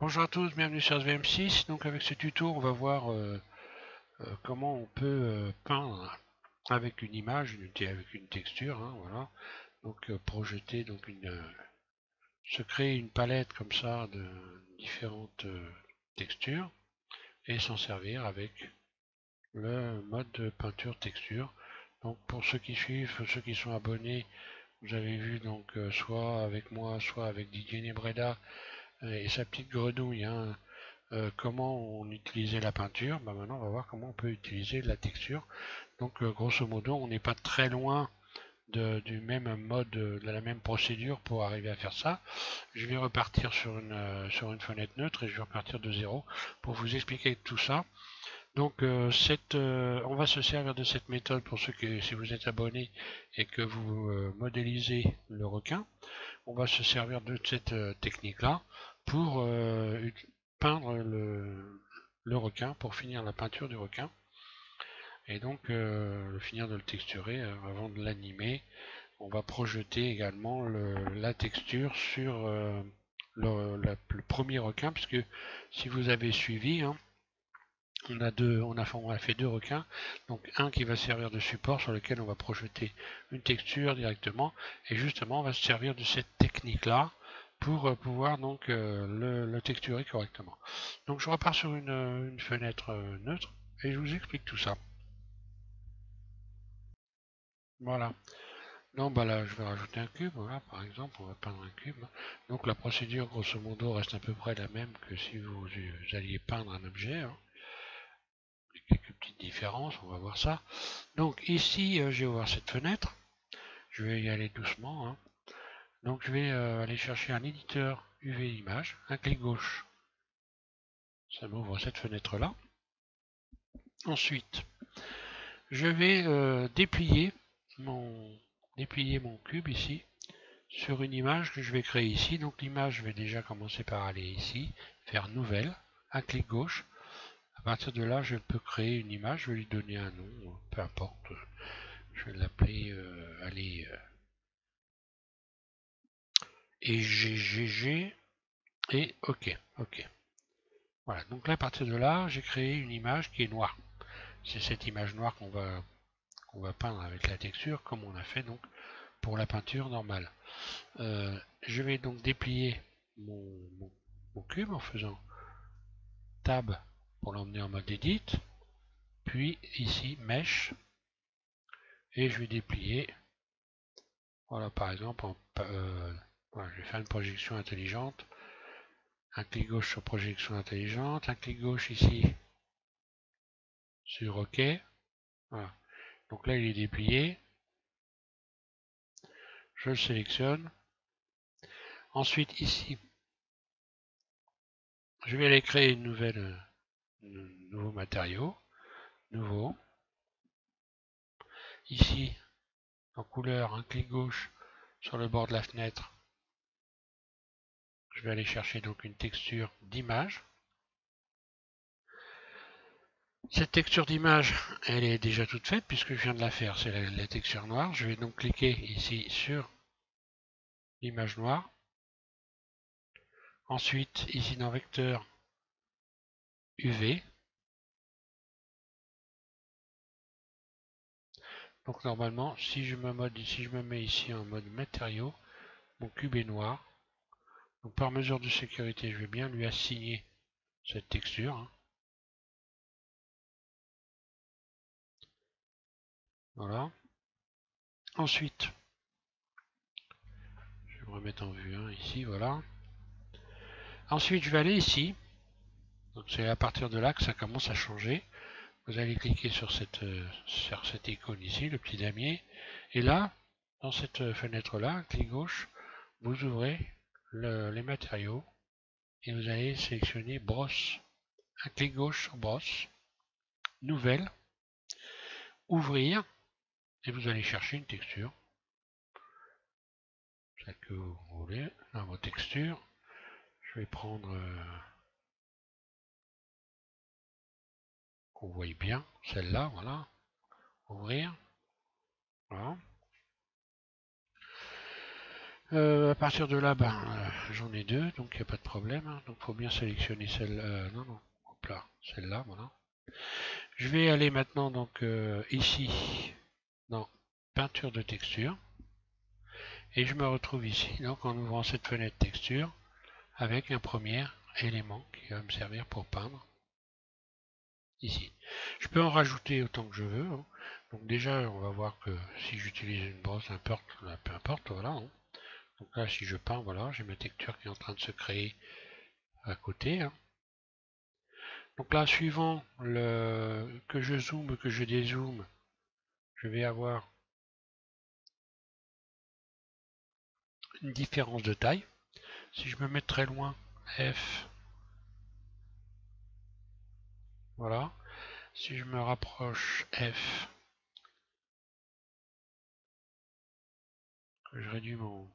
Bonjour à tous, bienvenue sur SVM6. Donc avec ce tuto, on va voir comment on peut peindre avec une image, avec une texture, hein, voilà. Donc projeter donc se créer une palette comme ça de différentes textures et s'en servir avec le mode de peinture texture. Donc pour ceux qui suivent, ceux qui sont abonnés, vous avez vu donc soit avec moi, soit avec Didier Nebreda et sa petite grenouille, hein, comment on utilisait la peinture. Maintenant, on va voir comment on peut utiliser la texture. Donc, grosso modo, on n'est pas très loin du même mode, de la même procédure pour arriver à faire ça. Je vais repartir sur une fenêtre neutre et je vais repartir de zéro pour vous expliquer tout ça. Donc, on va se servir de cette méthode pour ceux que, si vous êtes abonné et que vous modélisez le requin, on va se servir de cette technique-là pour peindre le requin, pour finir la peinture du requin. Et donc, finir de le texturer avant de l'animer. On va projeter également la texture sur le premier requin, puisque si vous avez suivi, hein, on a fait deux requins, donc un qui va servir de support sur lequel on va projeter une texture directement, et justement on va se servir de cette technique-là pour pouvoir donc le texturer correctement. Donc je repars sur une fenêtre neutre et je vous explique tout ça. Voilà. Donc bah là je vais rajouter un cube, voilà par exemple, on va peindre un cube. Donc la procédure grosso modo reste à peu près la même que si vous alliez peindre un objet, hein. Quelques petites différences, on va voir ça. Donc ici, je vais ouvrir cette fenêtre. Je vais y aller doucement, hein. Donc je vais aller chercher un éditeur UV image, un clic gauche. Ça m'ouvre cette fenêtre-là. Ensuite, je vais déplier mon cube ici sur une image que je vais créer ici. Donc l'image, je vais déjà commencer par aller ici, faire nouvelle, un clic gauche. À partir de là, je peux créer une image, je vais lui donner un nom, peu importe. Je vais l'appeler, allez, et GGG et OK. OK. Voilà, donc là, à partir de là, j'ai créé une image qui est noire. C'est cette image noire qu'on va peindre avec la texture, comme on a fait donc pour la peinture normale. Je vais donc déplier mon, mon, mon cube en faisant Tab pour l'emmener en mode Edit, puis ici Mesh, et je vais déplier. Voilà, par exemple, voilà, je vais faire une projection intelligente. Un clic gauche sur projection intelligente, un clic gauche ici sur OK. Voilà. Donc là, il est déplié. Je le sélectionne. Ensuite, ici, je vais aller créer une nouveau matériau. Nouveau. Ici, en couleur, un clic gauche sur le bord de la fenêtre. Je vais aller chercher donc une texture d'image. Cette texture d'image, elle est déjà toute faite puisque je viens de la faire. C'est la texture noire. Je vais donc cliquer ici sur l'image noire. Ensuite, ici dans Vecteur UV. Donc normalement, si je me mets ici en mode matériaux, mon cube est noir. Donc par mesure de sécurité, je vais bien lui assigner cette texture, hein. Voilà. Ensuite, je vais me remettre en vue 1 ici, voilà. Ensuite, je vais aller ici. Donc c'est à partir de là que ça commence à changer. Vous allez cliquer sur cette icône ici, le petit damier. Et là, dans cette fenêtre-là, clic gauche, vous ouvrez les matériaux et vous allez sélectionner brosse. Un clic gauche sur brosse, nouvelle, ouvrir, et vous allez chercher une texture, celle que vous voulez, dans vos textures. Je vais prendre, qu'on voit bien, celle-là, voilà, ouvrir, voilà. À partir de là, ben, j'en ai deux, donc il n'y a pas de problème, hein. Donc il faut bien sélectionner celle, non, non, hop là, celle-là, voilà. Je vais aller maintenant donc ici dans peinture de texture et je me retrouve ici donc en ouvrant cette fenêtre texture avec un premier élément qui va me servir pour peindre ici. Je peux en rajouter autant que je veux, hein. Donc déjà on va voir que si j'utilise une brosse, peu importe, voilà, hein. Donc là si je peins, voilà, j'ai ma texture qui est en train de se créer à côté, hein. Donc là suivant que je zoome, que je dézoome, je vais avoir une différence de taille. Si je me mets très loin, F, voilà. Si je me rapproche, F, que je réduis mon...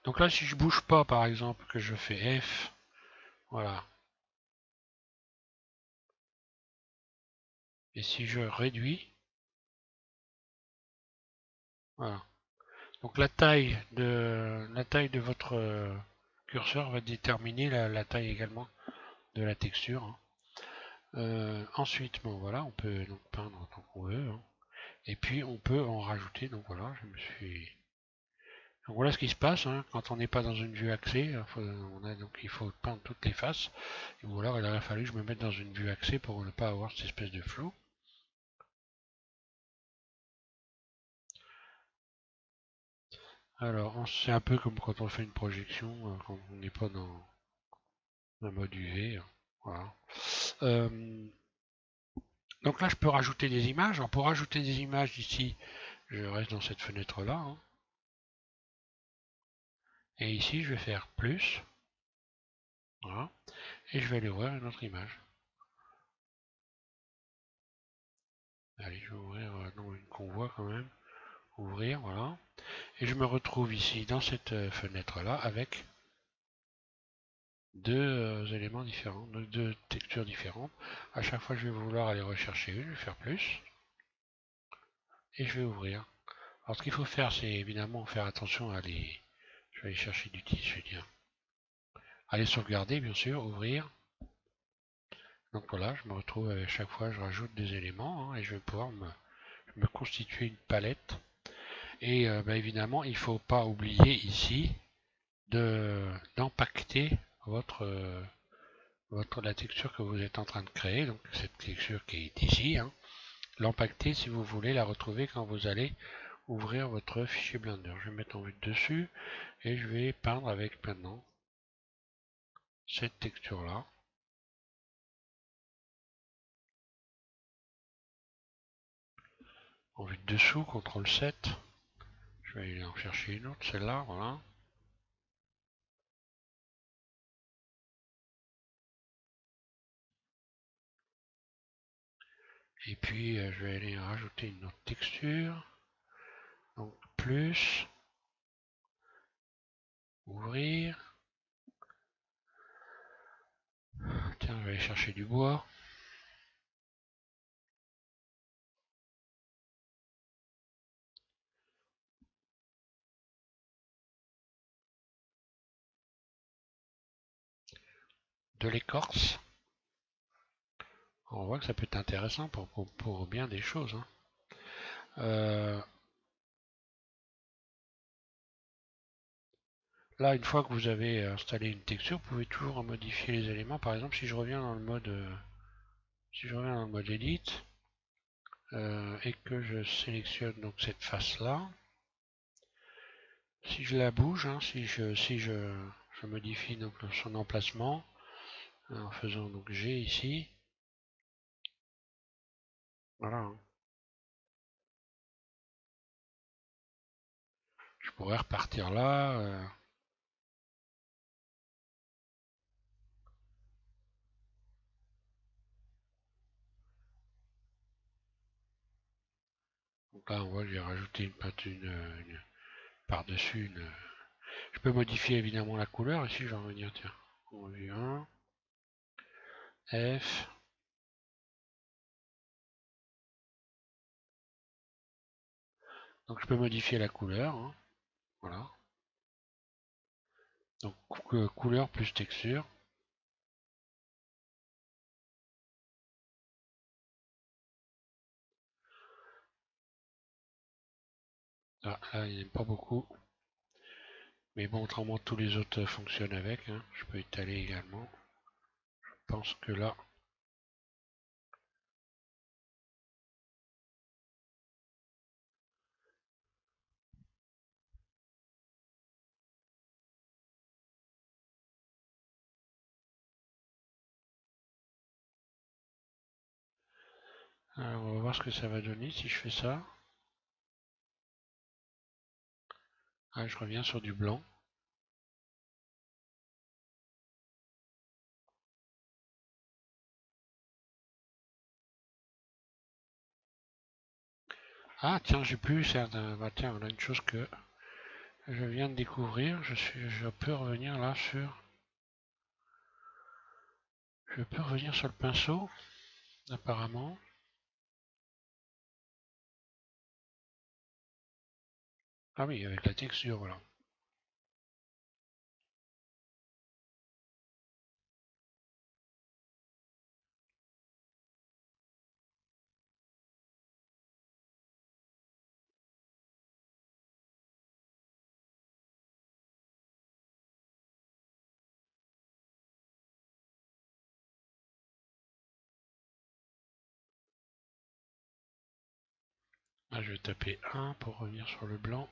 Donc là, si je bouge pas, par exemple, que je fais F, voilà. Et si je réduis, voilà. Donc la taille de votre curseur va déterminer la taille également de la texture, hein. Ensuite, bon voilà, on peut donc peindre tant qu'on veut, hein. Et puis on peut en rajouter. Donc voilà, je me suis... Donc voilà ce qui se passe, hein, quand on n'est pas dans une vue axée. Donc il faut peindre toutes les faces. Ou alors il aurait fallu que je me mette dans une vue axée pour ne pas avoir cette espèce de flou. Alors c'est un peu comme quand on fait une projection, quand on n'est pas dans un mode UV, hein. Voilà. Euh, donc là je peux rajouter des images. Alors pour rajouter des images ici, je reste dans cette fenêtre là, hein. Et ici je vais faire plus. Voilà. Et je vais aller ouvrir une autre image. Allez, je vais ouvrir non, une qu'on voit quand même. Ouvrir, voilà. Et je me retrouve ici dans cette fenêtre-là avec deux éléments différents, deux textures différentes. À chaque fois, je vais vouloir aller rechercher une, je vais faire plus, et je vais ouvrir. Alors, ce qu'il faut faire, c'est évidemment faire attention à les... Je vais aller chercher du tissu, tiens. Aller sauvegarder, bien sûr, ouvrir. Donc voilà, je me retrouve à chaque fois, je rajoute des éléments, hein, et je vais pouvoir me constituer une palette. Et bah, évidemment, il ne faut pas oublier ici d'impacter la texture que vous êtes en train de créer, donc cette texture qui est ici, hein, l'empacter si vous voulez la retrouver quand vous allez ouvrir votre fichier Blender. Je vais mettre en vue de dessus et je vais peindre avec maintenant cette texture là. En vue de dessous, CTRL 7. Je vais aller en chercher une autre, celle-là, voilà. Et puis je vais aller rajouter une autre texture. Donc plus, ouvrir. Tiens, je vais aller chercher du bois. De l'écorce. On voit que ça peut être intéressant pour bien des choses, hein. Euh, Là, une fois que vous avez installé une texture, vous pouvez toujours modifier les éléments. Par exemple, si je reviens dans le mode, Edit et que je sélectionne donc cette face-là, si je la bouge, hein, si je modifie donc son emplacement en faisant donc G ici, voilà, hein. Je pourrais repartir là. Donc là, on voit que j'ai rajouté une peinture, par-dessus une. Je peux modifier évidemment la couleur. Ici, je vais revenir, tiens, en vue 1, F. Donc je peux modifier la couleur, hein, voilà. Donc couleur plus texture. Ah, là il n'aime pas beaucoup. Mais bon, autrement tous les autres fonctionnent avec. Hein. Je peux étaler également. Je pense que là, alors, on va voir ce que ça va donner si je fais ça. Ah, je reviens sur du blanc. Ah tiens, j'ai plus certains. Bah tiens, voilà une chose que je viens de découvrir. Je peux revenir là sur. Je peux revenir sur le pinceau, apparemment. Ah oui, avec la texture, voilà. Là, je vais taper 1 pour revenir sur le blanc.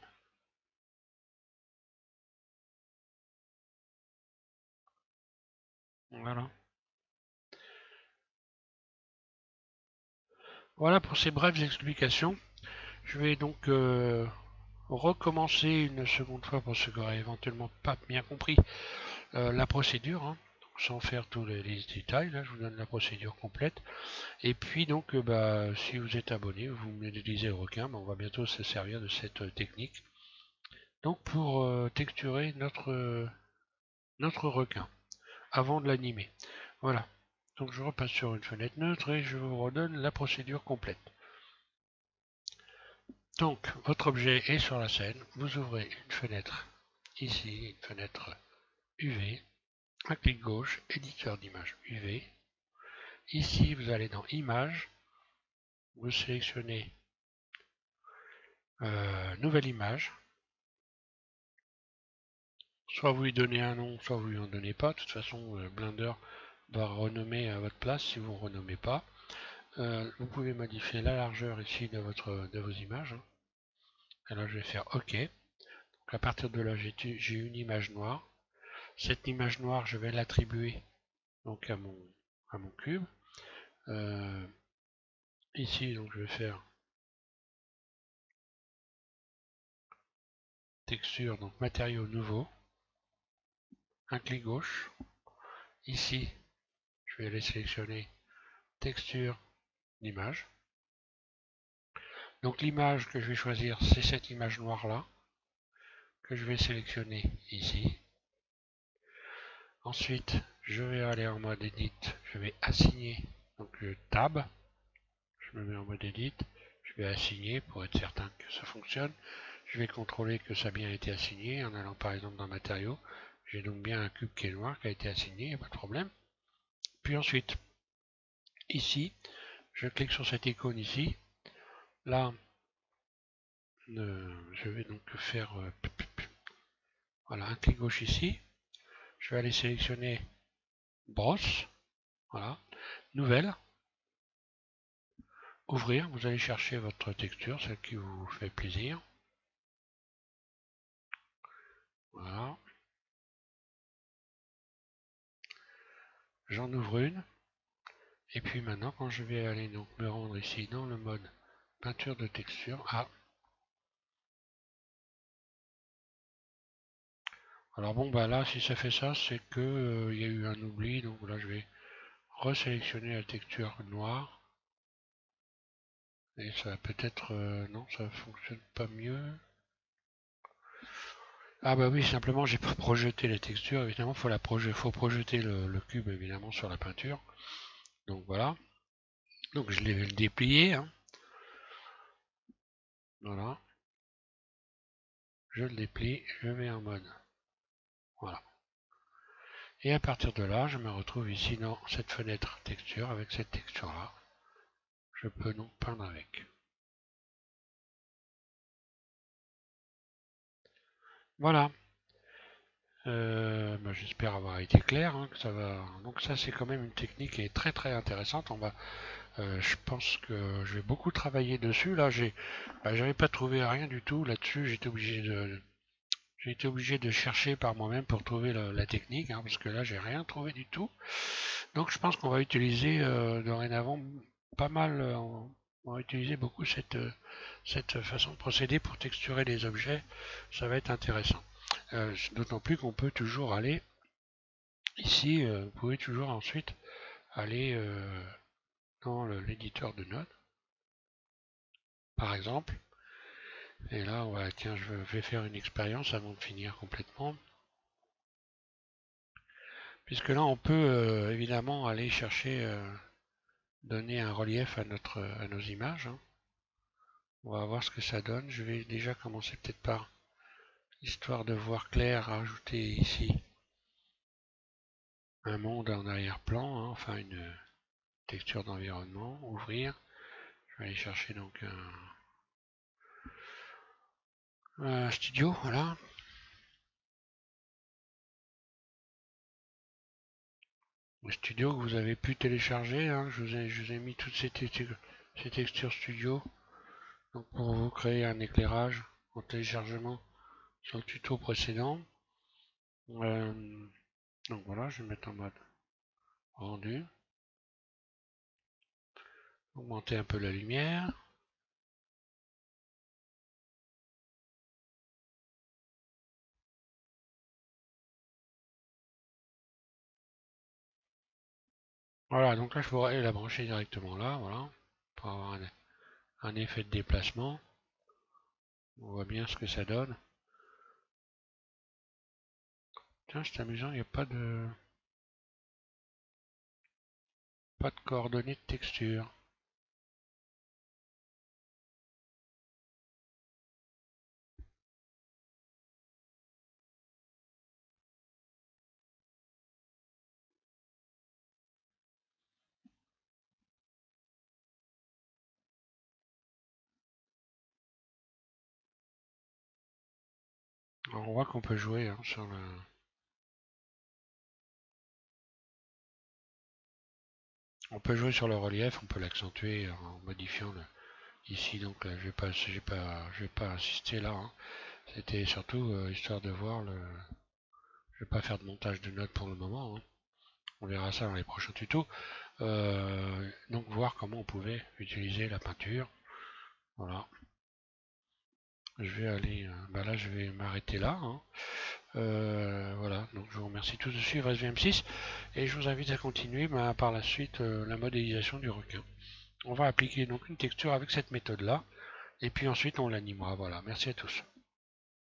Voilà. Voilà pour ces brèves explications. Je vais donc recommencer une seconde fois pour ceux qui n'auraient éventuellement pas bien compris la procédure, hein, sans faire tous les détails. Là, je vous donne la procédure complète. Et puis donc, bah, si vous êtes abonné, vous modélisez le requin, bah, on va bientôt se servir de cette technique. Donc pour texturer notre requin avant de l'animer. Voilà. Donc je repasse sur une fenêtre neutre et je vous redonne la procédure complète. Donc votre objet est sur la scène, vous ouvrez une fenêtre ici, une fenêtre UV, un clic gauche, éditeur d'image UV. Ici vous allez dans Images, vous sélectionnez Nouvelle image. Soit vous lui donnez un nom, soit vous lui en donnez pas. De toute façon, Blender va renommer à votre place si vous ne renommez pas. Vous pouvez modifier la largeur ici de vos images. Hein. Alors je vais faire OK. Donc à partir de là, j'ai une image noire. Cette image noire, je vais l'attribuer donc à mon cube. Ici, donc je vais faire texture, donc matériau nouveau. Un clic gauche. Ici, je vais aller sélectionner texture d'image. Donc l'image que je vais choisir, c'est cette image noire là, que je vais sélectionner ici. Ensuite, je vais aller en mode Edit, je vais assigner, donc Tab, je me mets en mode Edit, je vais assigner pour être certain que ça fonctionne. Je vais contrôler que ça a bien été assigné en allant par exemple dans Matériaux. J'ai donc bien un cube qui est noir qui a été assigné, il n'y a pas de problème. Puis ensuite, ici, je clique sur cette icône ici. Là, je vais donc faire voilà, un clic gauche ici. Je vais aller sélectionner Brosse. Voilà. Nouvelle. Ouvrir. Vous allez chercher votre texture, celle qui vous fait plaisir. Voilà. J'en ouvre une. Et puis maintenant, quand je vais aller donc me rendre ici dans le mode peinture de texture. Ah. Alors bon, bah là, si ça fait ça, c'est que il y a eu un oubli. Donc là, je vais resélectionner la texture noire. Et ça va peut-être... non, ça fonctionne pas mieux. Ah bah oui, simplement j'ai pas projeté la texture, évidemment faut projeter le cube évidemment sur la peinture. Donc voilà. Donc je vais le déplier. Hein. Voilà. Je le déplie, je mets en mode. Voilà. Et à partir de là, je me retrouve ici dans cette fenêtre texture avec cette texture là. Je peux donc peindre avec. Voilà. J'espère avoir été clair, hein, que ça va. Donc ça c'est quand même une technique qui est très très intéressante. Je pense que je vais beaucoup travailler dessus. Là, j'avais pas trouvé rien du tout là-dessus. J'ai été obligé de chercher par moi-même pour trouver la technique, hein, parce que là, j'ai rien trouvé du tout. Donc, je pense qu'on va utiliser dorénavant pas mal. On va utiliser beaucoup cette façon de procéder pour texturer les objets. Ça va être intéressant. D'autant plus qu'on peut toujours aller ici. Vous pouvez toujours ensuite aller dans l'éditeur de notes, par exemple. Et là, tiens, je vais faire une expérience avant de finir complètement. Puisque là, on peut évidemment aller chercher, donner un relief à nos images, hein. On va voir ce que ça donne. Je vais déjà commencer peut-être par, histoire de voir clair, rajouter ici un monde en arrière-plan, hein, enfin une texture d'environnement, ouvrir. Je vais aller chercher donc un studio, voilà. Le studio que vous avez pu télécharger, hein, je vous ai mis toutes ces textures studio. Donc pour vous créer un éclairage en téléchargement sur le tuto précédent. Donc voilà, je vais mettre en mode rendu. Augmenter un peu la lumière. Voilà, donc là je pourrais la brancher directement là, voilà, pour avoir un effet de déplacement. On voit bien ce que ça donne. Tiens, c'est amusant, il n'y a pas de coordonnées de texture. Alors on voit qu'on peut jouer, hein, sur le. On peut jouer sur le relief, on peut l'accentuer en modifiant le. Ici donc là, je vais pas insister là, hein. C'était surtout histoire de voir le. Je vais pas faire de montage de notes pour le moment, hein. On verra ça dans les prochains tutos. Donc voir comment on pouvait utiliser la peinture. Voilà. Je vais aller. Là, je vais m'arrêter là, hein. Voilà. Donc je vous remercie tous de suivre SVM6 et je vous invite à continuer par la suite la modélisation du requin. On va appliquer donc une texture avec cette méthode là et puis ensuite on l'animera. Voilà. Merci à tous.